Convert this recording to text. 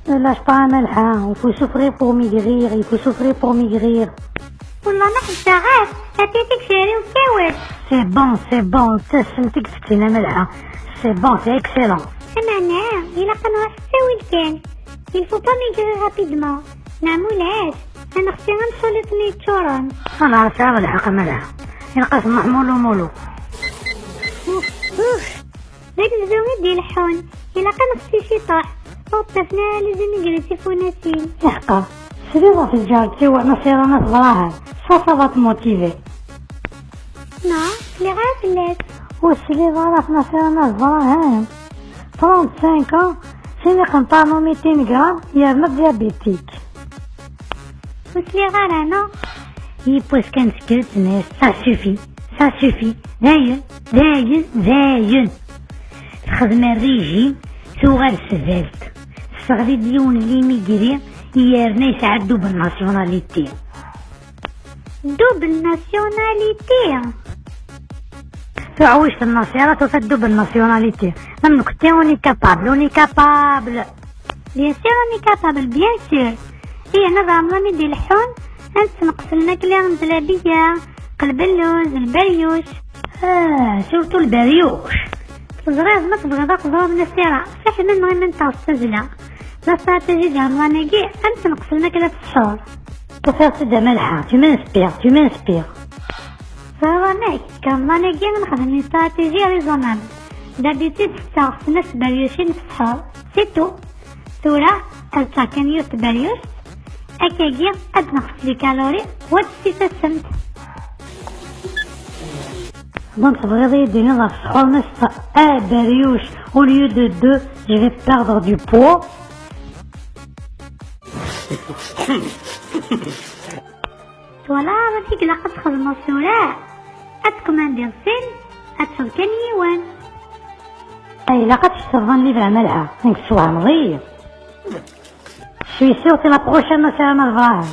Ne lâche pas un malin, il faut souffrir pour maigrir, il faut souffrir pour maigrir. والله ما حتى غير عطيتك شهري وكاوات. C'est bon, تسلمتك ستين ملحة. C'est bon, c'est excellent. معناه إلا قنوع تساوي الكان. Il faut pas maigrir rapidement. نعمولاش أنا اختي غنمشو لتنيتشورون. أنا عرفتها ملحق ملحة. ينقص محمول ومولو. داك الزومي ديال الحون إلا كان اختي شي طاح وطفنا لازم يجري تليفوناتين. يحقا سريرة في الجارتي وأنا سيرانة صغراها صافا موتيفي. نو لي غير فلات. والسليفة راه سيرانة صغراها 35 ans سيني قنطانو 200 غرام يرمى ديابيتيك. وسلي غير أنا يبوس كان سكرت ناس سا سوفي زاين الخدمة الريجيم ثوغال سفالت الصغري ديون اللي ميجري يارنا يسعدو بالناسيوناليتي. دوبل ناسيوناليتي تعويش النصيرة تفدو بالناسيوناليتي. نمنو كتي اوني كابابل بيان سور راني كابابل بيان سور. انا ضامنة ديال الحون نقصلنا كلي غنزلابية قلب اللوز البريوش. سورتو البريوش صغير ما تبغي ذاك ضرب نسيرة صح من غير من تاع السجلة لا استراتيجي ديال رانيكي نقصلنا كلا تشهر. تفاصيل دا ملحة tu m'inspires. فرانيك كان رانيكي نخدم استراتيجي ريزونابل دابيتي تستغرق ناس بريوشين في الشهر سيتو ثورة التاكن يوت بريوش أكاكي قد نقص لي كالوري وتسيت السمت. Donc تبغي يديني لا السحور نص بريوش au lieu de 2 je vais perdre du poids. ولا غاديك لا قد تخدمو السوراء أتكماندي الصين أتشرب كان يوان. أي لا قد تشتغل لي بلا ملحة نكسوها نظيف. Je suis sûre que la prochaine c'est un malvage.